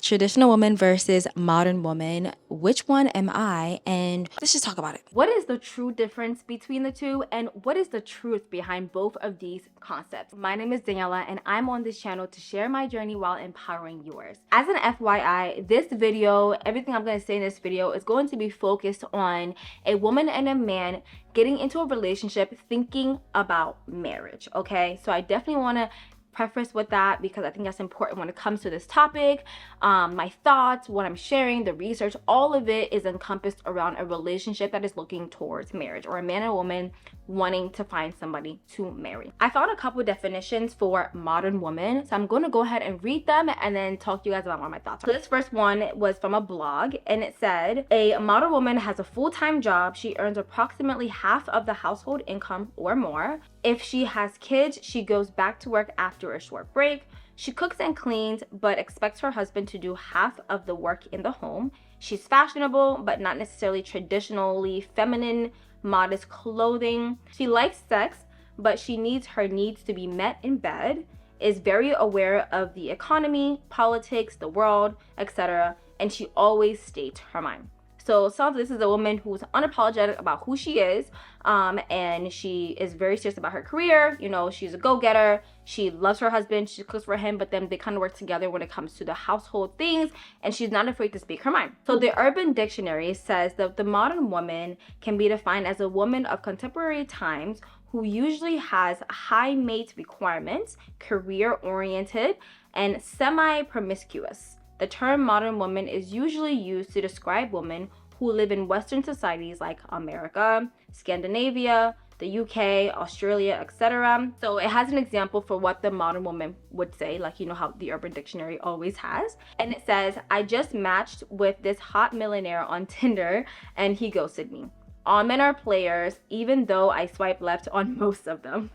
Traditional woman versus modern woman. Which one am I? And let's just talk about it. What is the true difference between the two, and what is the truth behind both of these concepts? My name is Daniela, and I'm on this channel to share my journey while empowering yours. As an FYI, this video, everything I'm going to say in this video is going to be focused on a woman and a man getting into a relationship thinking about marriage, okay? So I definitely want to preface with that because I think that's important when it comes to this topic. My thoughts, what I'm sharing, the research, all of it is encompassed around a relationship that is looking towards marriage, or a man and a woman wanting to find somebody to marry. I found a couple definitions for modern woman, so I'm going to go ahead and read them and then talk to you guys about what my thoughts are. So this first one was from a blog, and it said, a modern woman has a full-time job. She earns approximately half of the household income or more. If she has kids, she goes back to work after a short break. She cooks and cleans, but expects her husband to do half of the work in the home. She's fashionable, but not necessarily traditionally feminine, modest clothing. She likes sex, but she needs her needs to be met in bed, is very aware of the economy, politics, the world, etc., and she always states her mind. So this is a woman who's unapologetic about who she is, and she is very serious about her career. You know, she's a go-getter. She loves her husband. She cooks for him, but then they kind of work together when it comes to the household things, and she's not afraid to speak her mind. So the Urban Dictionary says that the modern woman can be defined as a woman of contemporary times who usually has high mate requirements, career-oriented, and semi-promiscuous. The term modern woman is usually used to describe women who live in Western societies like America, Scandinavia, the UK, Australia, etc. So it has an example for what the modern woman would say, like, you know how the Urban Dictionary always has. And it says, I just matched with this hot millionaire on Tinder and he ghosted me. All men are players, even though I swipe left on most of them.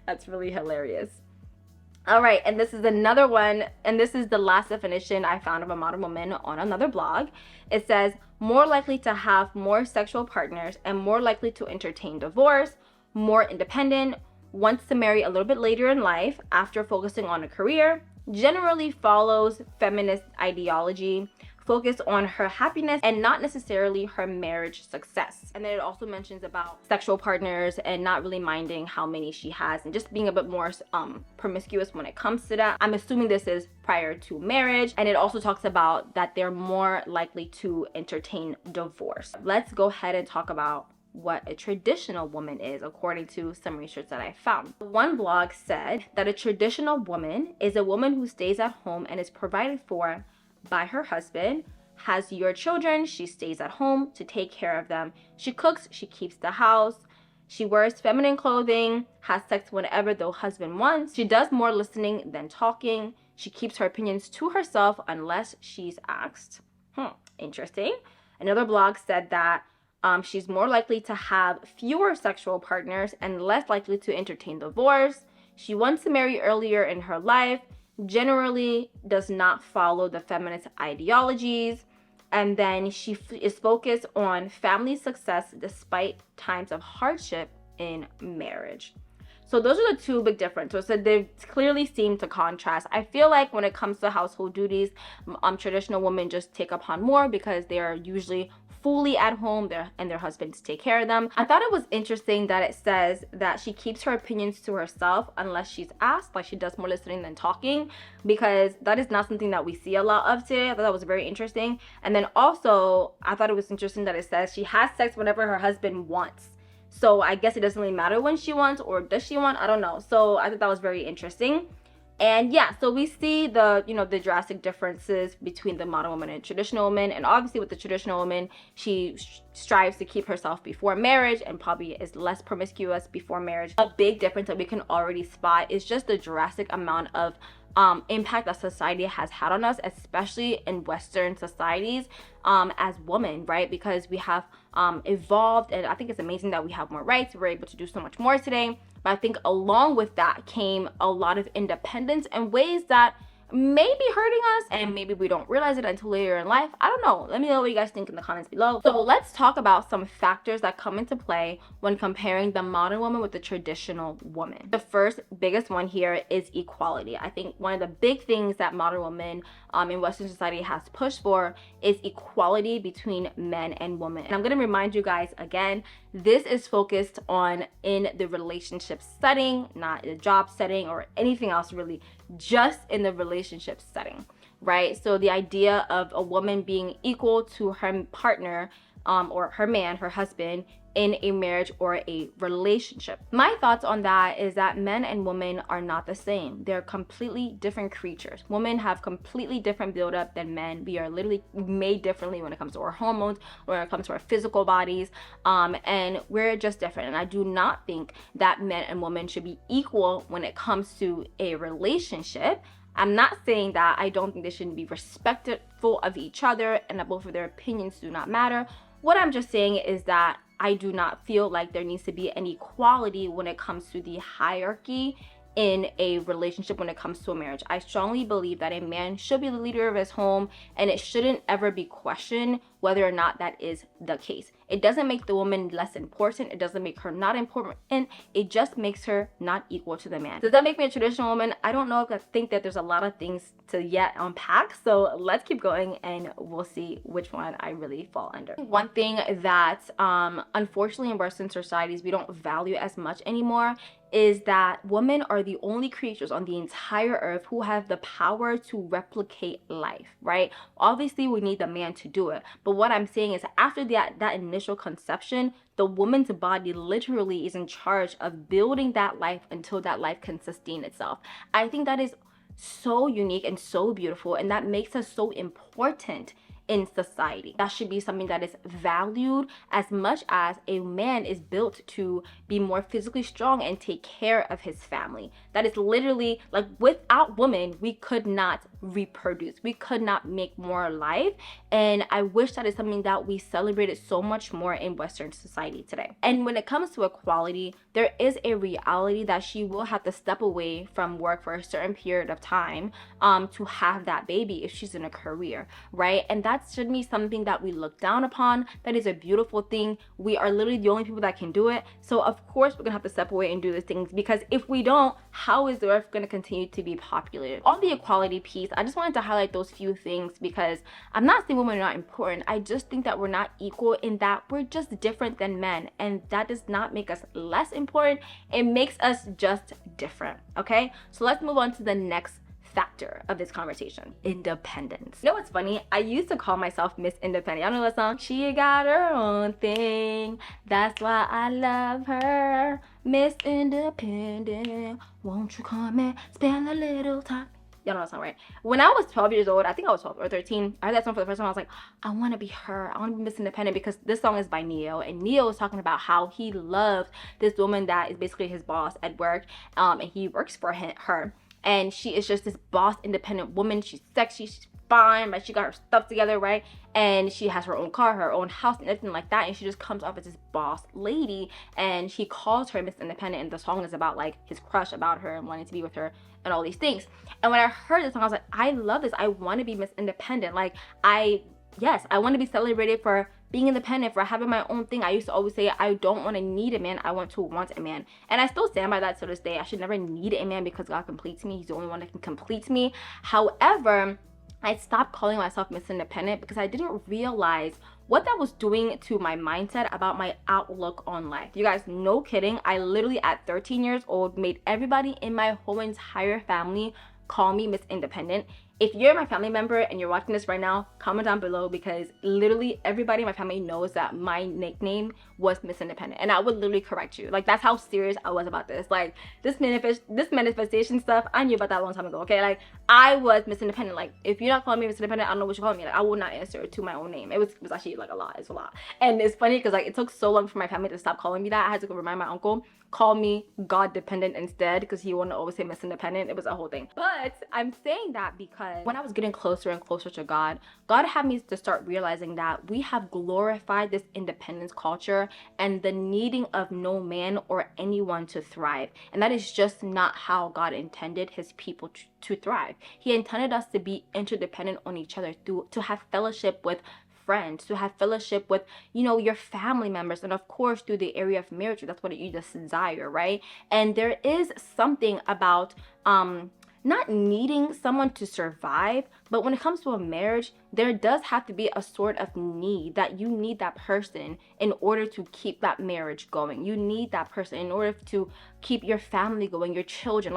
That's really hilarious. All right, and this is another one, and this is the last definition I found of a modern woman on another blog. It says, more likely to have more sexual partners and more likely to entertain divorce, more independent, wants to marry a little bit later in life after focusing on a career, generally follows feminist ideology, focus on her happiness and not necessarily her marriage success. And then it also mentions about sexual partners and not really minding how many she has and just being a bit more promiscuous when it comes to that. I'm assuming this is prior to marriage. And it also talks about that they're more likely to entertain divorce. Let's go ahead and talk about what a traditional woman is, according to some research that I found. One blog said that a traditional woman is a woman who stays at home and is provided for by her husband, has your children, she stays at home to take care of them. She cooks, she keeps the house, she wears feminine clothing, has sex whenever the husband wants. She does more listening than talking. She keeps her opinions to herself unless she's asked. Interesting. Another blog said that she's more likely to have fewer sexual partners and less likely to entertain divorce. She wants to marry earlier in her life, generally does not follow the feminist ideologies, and then she is focused on family success despite times of hardship in marriage. So those are the two big differences. So they clearly seem to contrast. I feel like when it comes to household duties, traditional women just take upon more because they are usually fully at home and their husbands take care of them. I thought it was interesting that it says that she keeps her opinions to herself unless she's asked, like she does more listening than talking, because that is not something that we see a lot of today. I thought that was very interesting. And then also, I thought it was interesting that it says she has sex whenever her husband wants. So I guess it doesn't really matter when she wants, or does she want? I don't know. So I thought that was very interesting. And yeah, so we see the, the drastic differences between the modern woman and traditional woman. And obviously with the traditional woman, she strives to keep herself before marriage and probably is less promiscuous before marriage. A big difference that we can already spot is just the drastic amount of impact that society has had on us, especially in Western societies, as women, right? Because we have evolved, and I think it's amazing that we have more rights. We're able to do so much more today. But I think along with that came a lot of independence and ways that may be hurting us, and maybe we don't realize it until later in life. I don't know. Let me know what you guys think in the comments below. So let's talk about some factors that come into play when comparing the modern woman with the traditional woman. The first biggest one here is equality. I think one of the big things that modern women in Western society has pushed for is equality between men and women. And I'm going to remind you guys again, this is focused on in the relationship setting, not in the job setting or anything else really, just in the relationship setting, right? So the idea of a woman being equal to her partner or her man, her husband, in a marriage or a relationship. My thoughts on that is that men and women are not the same. They're completely different creatures. Women have completely different buildup than men. We are literally made differently when it comes to our hormones, when it comes to our physical bodies, and we're just different. And I do not think that men and women should be equal when it comes to a relationship. I'm not saying that I don't think they shouldn't be respectful of each other and that both of their opinions do not matter. What I'm just saying is that I do not feel like there needs to be an equality when it comes to the hierarchy in a relationship when it comes to a marriage. I strongly believe that a man should be the leader of his home, and it shouldn't ever be questioned whether or not that is the case. It doesn't make the woman less important. It doesn't make her not important. And it just makes her not equal to the man. Does that make me a traditional woman? I don't know if I think that there's a lot of things to yet unpack. So let's keep going and we'll see which one I really fall under. One thing that unfortunately in Western societies we don't value as much anymore is that women are the only creatures on the entire earth who have the power to replicate life, right? Obviously, we need the man to do it. But what I'm saying is after that initial conception, the woman's body literally is in charge of building that life until that life can sustain itself. I think that is so unique and so beautiful, and that makes us so important in society. That should be something that is valued as much as a man is built to be more physically strong and take care of his family. That is literally like, without women, we could not reproduce. We could not make more life. And I wish that is something that we celebrated so much more in Western society today. And when it comes to equality, there is a reality that she will have to step away from work for a certain period of time to have that baby if she's in a career, right? And that should be something that we look down upon. That is a beautiful thing. We are literally the only people that can do it. So of course we're gonna have to step away and do these things, because if we don't, how is the earth gonna continue to be populated? On the equality piece, I just wanted to highlight those few things because I'm not saying women are not important. I just think that we're not equal in that we're just different than men, and that does not make us less important. It makes us just different, okay? So let's move on to the next factor of this conversation: independence. You know what's funny? I used to call myself Miss Independent. Y'all know that song? She got her own thing, that's why I love her. Miss Independent, won't you come and spend a little time? Y'all know that song, right? When I was 12 years old, I think I was 12 or 13, I heard that song for the first time. I was like, I want to be her. I want to be Miss Independent, because this song is by Neo, and Neo is talking about how he loves this woman that is basically his boss at work, and he works for her. And she is just this boss, independent woman. She's sexy, she's fine, but she got her stuff together, right? And she has her own car, her own house, and everything like that. And she just comes off as this boss lady. And he calls her Miss Independent. And the song is about like his crush about her and wanting to be with her and all these things. And when I heard this song, I was like, I love this. I want to be Miss Independent. Like, yes, I want to be celebrated for being independent, for having my own thing. I used to always say, I don't want to need a man, I want to want a man. And I still stand by that to this day. I should never need a man because God completes me. He's the only one that can complete me. However, I stopped calling myself Miss Independent because I didn't realize what that was doing to my mindset about my outlook on life. You guys, no kidding. I literally at 13 years old made everybody in my whole entire family call me Miss Independent. If you're my family member and you're watching this right now, comment down below, because literally everybody in my family knows that my nickname was Miss Independent, and I would literally correct you. Like, that's how serious I was about this. Like, this manifestation stuff, I knew about that a long time ago, okay? Like, I was Miss Independent. Like, if you're not calling me Miss Independent, I don't know what you're calling me. Like, I will not answer to my own name. It was actually like a lot. It's a lot. And it's funny because like it took so long for my family to stop calling me that. I had to go remind my uncle, call me God Dependent instead, because he wanted to always say Miss Independent. It was a whole thing. But I'm saying that because because when I was getting closer and closer to God, God had me to start realizing that we have glorified this independence culture and the needing of no man or anyone to thrive. And that is just not how God intended his people to thrive. He intended us to be interdependent on each other, to have fellowship with friends, to have fellowship with, your family members, and of course through the area of marriage. That's what you just desire, right? And there is something about not needing someone to survive, but when it comes to a marriage, there does have to be a sort of need that you need that person in order to keep that marriage going. You need that person in order to keep your family going, your children,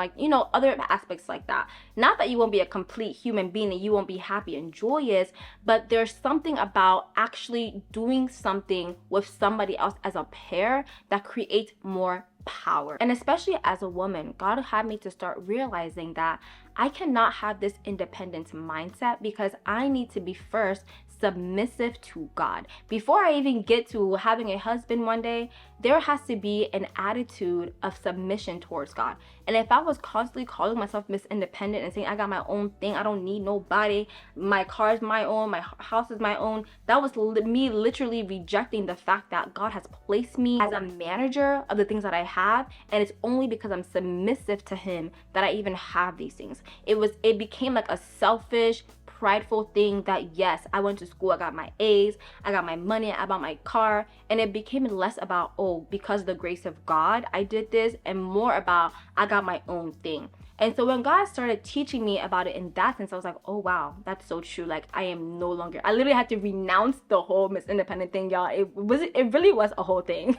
other aspects like that. Not that you won't be a complete human being and you won't be happy and joyous, but there's something about actually doing something with somebody else as a pair that creates more power. And especially as a woman, God had me to start realizing that I cannot have this independence mindset because I need to be first submissive to God. Before I even get to having a husband one day, there has to be an attitude of submission towards God. And if I was constantly calling myself Miss Independent and saying I got my own thing, I don't need nobody, my car is my own, my house is my own, that was me literally rejecting the fact that God has placed me as a manager of the things that I have, and it's only because I'm submissive to him that I even have these things. It became like a selfish, prideful thing that yes, I went to school, I got my A's, I got my money, I bought my car, and it became less about, oh, because of the grace of God I did this, and more about I got my own thing. And so when God started teaching me about it in that sense, I was like, oh wow, that's so true. Like I literally had to renounce the whole Miss Independent thing, y'all. It really was a whole thing.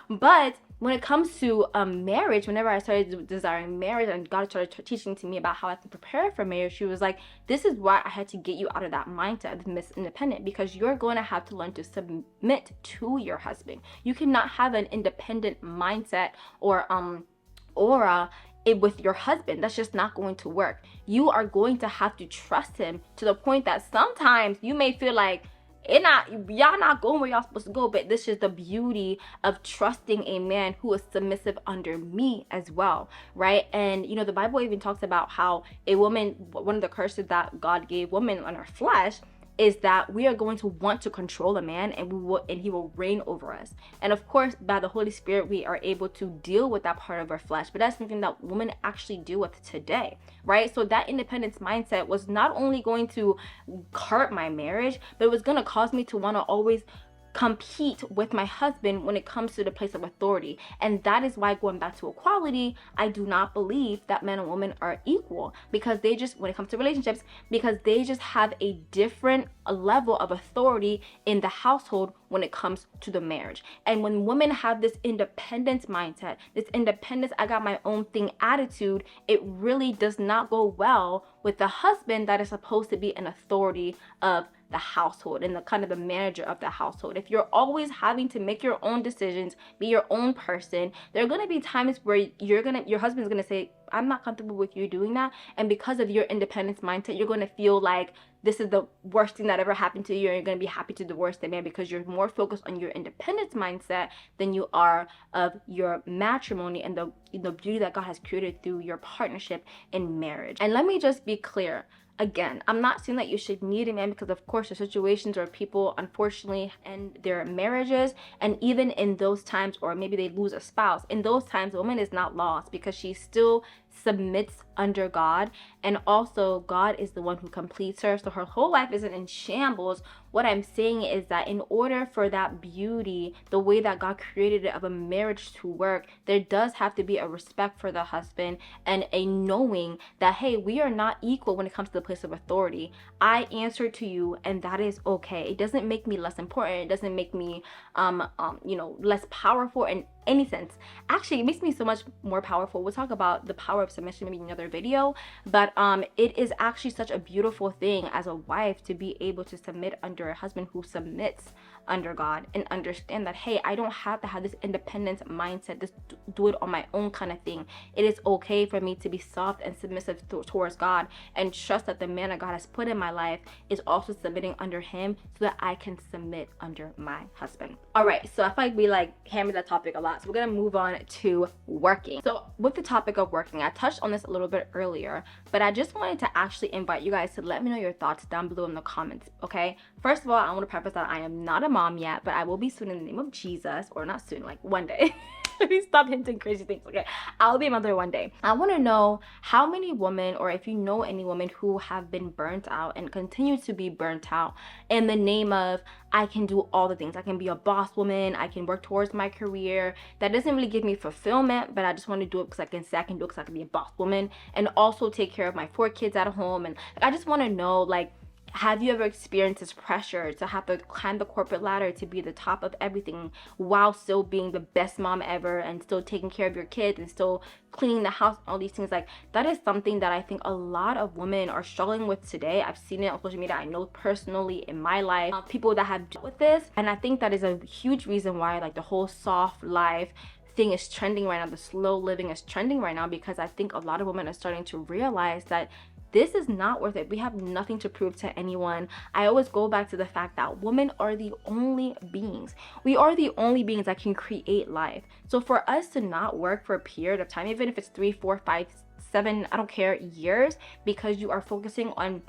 But when it comes to marriage, whenever I started desiring marriage and God started teaching to me about how I can prepare for marriage, she was like, this is why I had to get you out of that mindset of Miss Independent, because you're going to have to learn to submit to your husband. You cannot have an independent mindset or aura with your husband. That's just not going to work. You are going to have to trust him to the point that sometimes you may feel like y'all not going where y'all supposed to go, but this is the beauty of trusting a man who is submissive under me as well, right? And the Bible even talks about how a woman, one of the curses that God gave women on our flesh is that we are going to want to control a man, and he will reign over us. And of course, by the Holy Spirit, we are able to deal with that part of our flesh, but that's something that women actually deal with today, right? So that independence mindset was not only going to hurt my marriage, but it was going to cause me to want to always compete with my husband when it comes to the place of authority. And that is why, going back to equality, I do not believe that men and women are equal, because they just, when it comes to relationships, because they just have a different level of authority in the household when it comes to the marriage. And when women have this independence mindset, this independence, I got my own thing attitude, it really does not go well with the husband that is supposed to be an authority of the household and the kind of the manager of the household. If you're always having to make your own decisions, be your own person, there are going to be times where your husband's going to say, I'm not comfortable with you doing that. And because of your independence mindset, you're going to feel like this is the worst thing that ever happened to you, and you're going to be happy to divorce the man because you're more focused on your independence mindset than you are of your matrimony and the beauty that God has created through your partnership in marriage. And let me just be clear. Again, I'm not saying that you should need a man, because of course there are situations where people unfortunately end their marriages, and even in those times, or maybe they lose a spouse, in those times a woman is not lost because she still submits under God, and also God is the one who completes her, so her whole life isn't in shambles. What I'm saying is that in order for that beauty, the way that God created it of a marriage to work, there does have to be a respect for the husband and a knowing that, hey, we are not equal when it comes to the place of authority. I answer to you, and that is okay. It doesn't make me less important. It doesn't make me less powerful in any sense. Actually, it makes me so much more powerful. We'll talk about the power of submission maybe in another video, but it is actually such a beautiful thing as a wife to be able to submit under a husband who submits under God, and understand that, hey, I don't have to have this independence mindset, this do it on my own kind of thing. It is okay for me to be soft and submissive towards God, and trust that the man that God has put in my life is also submitting under him, so that I can submit under my husband. All right, so I feel like we hammer that topic a lot. lot. So we're gonna move on to working. So with the topic of working, I touched on this a little bit earlier, but I just wanted to actually invite you guys to let me know your thoughts down below in the comments, okay? First of all, I want to preface that I am not a mom yet, but I will be soon in the name of Jesus, or not soon, like one day. Let me stop hinting crazy things, okay? I'll be a mother one day. I want to know how many women, or if you know any women who have been burnt out and continue to be burnt out in the name of, I can do all the things. I can be a boss woman. I can work towards my career. That doesn't really give me fulfillment, but I just want to do it because I can say I can do it because I can be a boss woman and also take care of my 4 kids at home. And I just want to know, like, have you ever experienced this pressure to have to climb the corporate ladder to be the top of everything while still being the best mom ever and still taking care of your kids and still cleaning the house, all these things? Like, that is something that I think a lot of women are struggling with today. I've seen it on social media. I know personally in my life people that have dealt with this, and I think that is a huge reason why, like, the whole soft life thing is trending right now. The slow living is trending right now, because I think a lot of women are starting to realize that this is not worth it. We have nothing to prove to anyone. I always go back to the fact that women are the only beings. We are the only beings that can create life. So for us to not work for a period of time, even if it's 3, 4, 5, 7, I don't care, years, because you are focusing on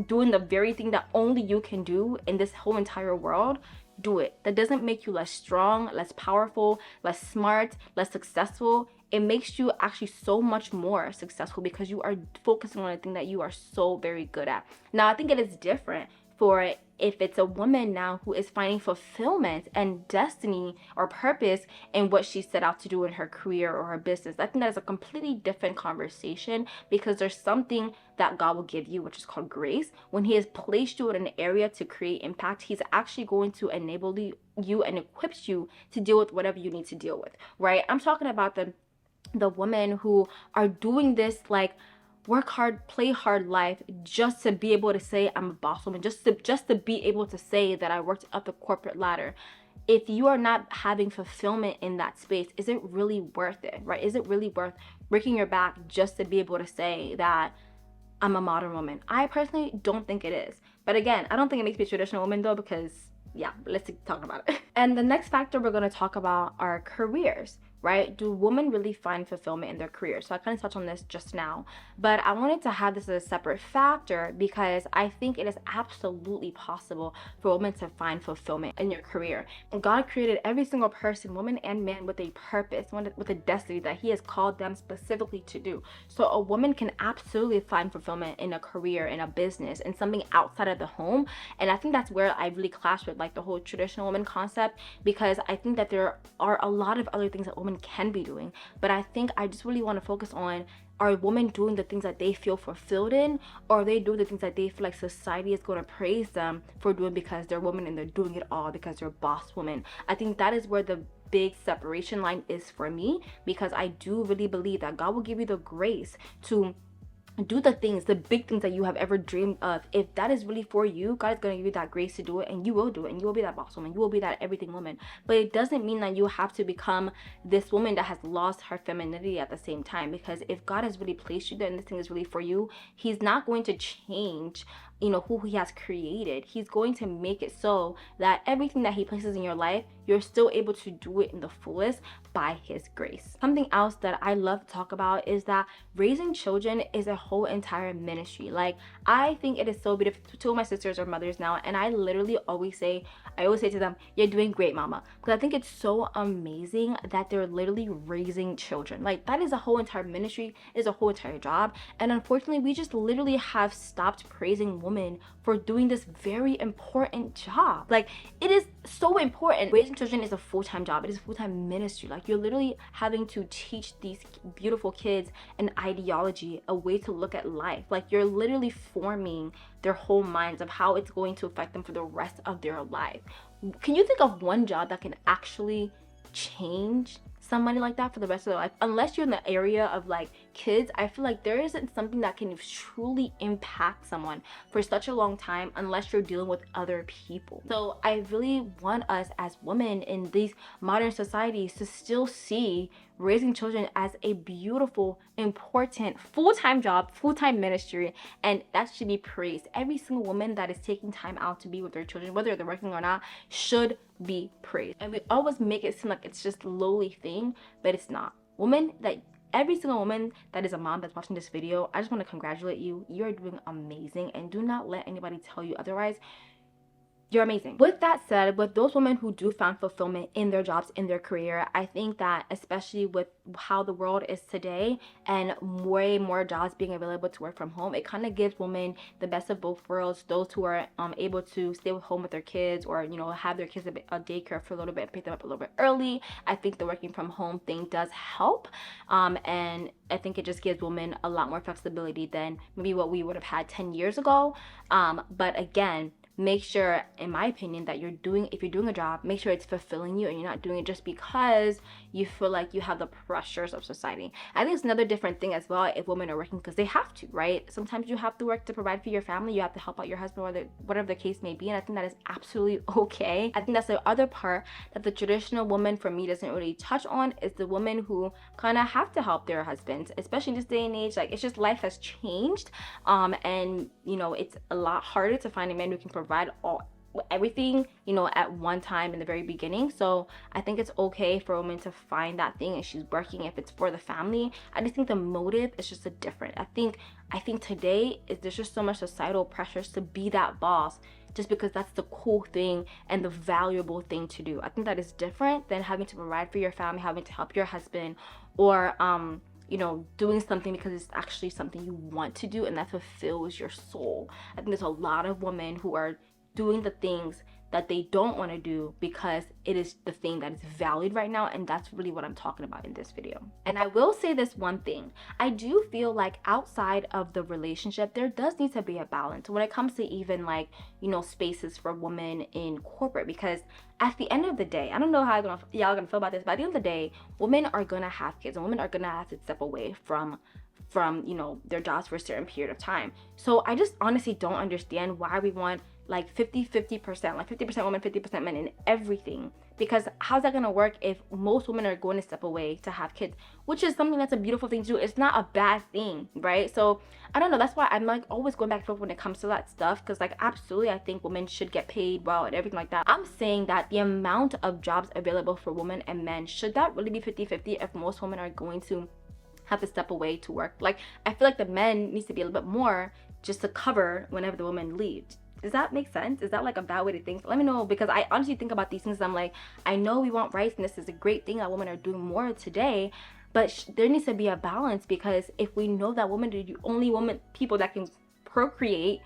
doing the very thing that only you can do in this whole entire world, do it. That doesn't make you less strong, less powerful, less smart, less successful. It makes you actually so much more successful because you are focusing on a thing that you are so very good at. Now, I think it is different for if it's a woman now who is finding fulfillment and destiny or purpose in what she set out to do in her career or her business. I think that is a completely different conversation, because there's something that God will give you, which is called grace. When he has placed you in an area to create impact, he's actually going to enable you and equip you to deal with whatever you need to deal with, right? I'm talking about the women who are doing this, like, work hard, play hard life just to be able to say I'm a boss woman, just to be able to say that I worked up the corporate ladder. If you are not having fulfillment in that space, is it really worth it, right? Is it really worth breaking your back just to be able to say that I'm a modern woman? I personally don't think it is. But again, I don't think it makes me a traditional woman though, because yeah, let's talk about it. And the next factor we're going to talk about are careers, right? Do women really find fulfillment in their careers? So I kind of touched on this just now, but I wanted to have this as a separate factor because I think it is absolutely possible for women to find fulfillment in your career. And God created every single person, woman and man, with a purpose, with a destiny that he has called them specifically to do. So a woman can absolutely find fulfillment in a career, in a business, in something outside of the home. And I think that's where I really clash with, like, the whole traditional woman concept, because I think that there are a lot of other things that women can be doing, but I think I just really want to focus on, are women doing the things that they feel fulfilled in, or are they doing the things that they feel like society is going to praise them for doing because they're women and they're doing it all because they're boss women? I think that is where the big separation line is for me, because I do really believe that God will give you the grace to do the things, the big things that you have ever dreamed of. If that is really for you, God is going to give you that grace to do it, and you will do it, and you will be that boss woman, you will be that everything woman. But it doesn't mean that you have to become this woman that has lost her femininity at the same time, because if God has really placed you there and this thing is really for you, he's not going to change who he has created. He's going to make it so that everything that he places in your life, you're still able to do it in the fullest by his grace. Something else that I love to talk about is that raising children is a whole entire ministry. Like, I think it is so beautiful. 2 of my sisters are mothers now, and I literally always say to them, you're doing great, mama, because I think it's so amazing that they're literally raising children. Like, that is a whole entire ministry, is a whole entire job. And unfortunately, we just literally have stopped praising women for doing this very important job. Like, it is so important. Raising children is a full-time job. It is a full-time ministry. Like, you're literally having to teach these beautiful kids an ideology, a way to look at life. Like, you're literally forming their whole minds of how it's going to affect them for the rest of their life. Can you think of one job that can actually change somebody like that for the rest of their life? Unless you're in the area of, like, kids, I feel like there isn't something that can truly impact someone for such a long time unless you're dealing with other people. So I really want us as women in these modern societies to still see raising children as a beautiful, important, full-time job, full-time ministry, and that should be praised. Every single woman that is taking time out to be with their children, whether they're working or not, should be praised. And we always make it seem like it's just a lowly thing, but it's not. Every single woman that is a mom that's watching this video, I just want to congratulate you. You're doing amazing, and do not let anybody tell you otherwise. You're amazing. With that said, with those women who do find fulfillment in their jobs, in their career, I think that especially with how the world is today and way more jobs being available to work from home, it kind of gives women the best of both worlds. Those who are able to stay home with their kids, or have their kids at daycare for a little bit, pick them up a little bit early. I think the working from home thing does help, and I think it just gives women a lot more flexibility than maybe what we would have had 10 years ago. But again, make sure, in my opinion, that if you're doing a job, make sure it's fulfilling you and you're not doing it just because you feel like you have the pressures of society. I think it's another different thing as well if women are working because they have to, right? Sometimes you have to work to provide for your family, you have to help out your husband, or whatever the case may be, and I think that is absolutely okay. I think that's the other part that the traditional woman for me doesn't really touch on, is the women who kind of have to help their husbands, especially in this day and age. Like, it's just, life has changed, and it's a lot harder to find a man who can provide everything at one time in the very beginning. So I think it's okay for a woman to find that thing, and she's working if it's for the family. I just think the motive is just different. I think today there's just so much societal pressures to be that boss just because that's the cool thing and the valuable thing to do. I think that is different than having to provide for your family, having to help your husband, or doing something because it's actually something you want to do and that fulfills your soul. I think there's a lot of women who are doing the things that they don't want to do because it is the thing that is valued right now, and that's really what I'm talking about in this video. And I will say this one thing, I do feel like outside of the relationship there does need to be a balance when it comes to even spaces for women in corporate, because at the end of the day, I don't know how y'all gonna feel about this, but at the end of the day, women are gonna have kids and women are gonna have to step away from their jobs for a certain period of time. So I just honestly don't understand why we want 50%, like 50% women, 50% men in everything, because how's that gonna work if most women are going to step away to have kids, which is something that's a beautiful thing to do. It's not a bad thing, right? So I don't know, that's why I'm always going back and forth when it comes to that stuff, because absolutely I think women should get paid well and everything like that. I'm saying that the amount of jobs available for women and men, should that really be 50-50 if most women are going to have to step away to work? I feel like the men needs to be a little bit more just to cover whenever the woman leaves. Does that make sense? Is that a bad way to think? Let me know, because I honestly think about these things. I'm I know we want rights and this is a great thing that women are doing more today, but there needs to be a balance, because if we know that women are the only people that can procreate,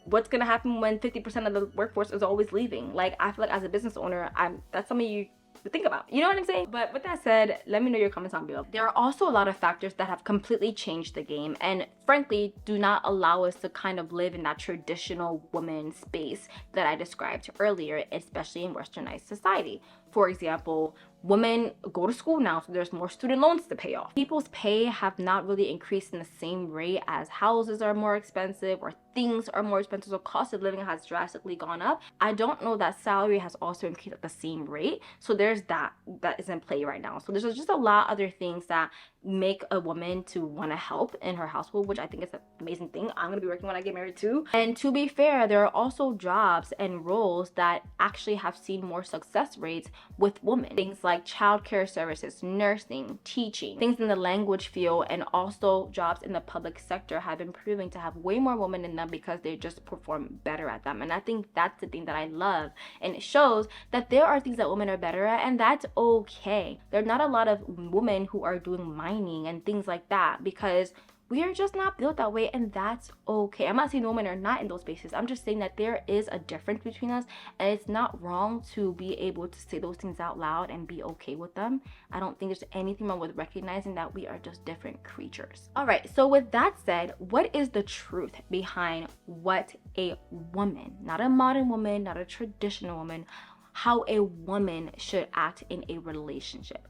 what's gonna happen when 50% of the workforce is always leaving? I feel like as a business owner, that's something you to think about, you know what I'm saying? But with that said, let me know your comments down below. There are also a lot of factors that have completely changed the game and frankly do not allow us to kind of live in that traditional woman space that I described earlier, especially in westernized society. For example, women go to school now, so there's more student loans to pay off. People's pay have not really increased in the same rate as houses are more expensive or things are more expensive, so cost of living has drastically gone up. I don't know that salary has also increased at the same rate, so there's that is in play right now. So there's just a lot of other things that make a woman to want to help in her household, which I think is an amazing thing. I'm gonna be working when I get married too. And to be fair, there are also jobs and roles that actually have seen more success rates with women. Things like childcare services, nursing, teaching, things in the language field, and also jobs in the public sector have been proving to have way more women in them because they just perform better at them. And I think that's the thing that I love, and it shows that there are things that women are better at, and that's okay. There are not a lot of women who are doing mining and things like that because we are just not built that way, and that's okay. I'm not saying women are not in those spaces. I'm just saying that there is a difference between us, and it's not wrong to be able to say those things out loud and be okay with them. I don't think there's anything wrong with recognizing that we are just different creatures. All right, so with that said, what is the truth behind what a woman, not a modern woman, not a traditional woman, how a woman should act in a relationship?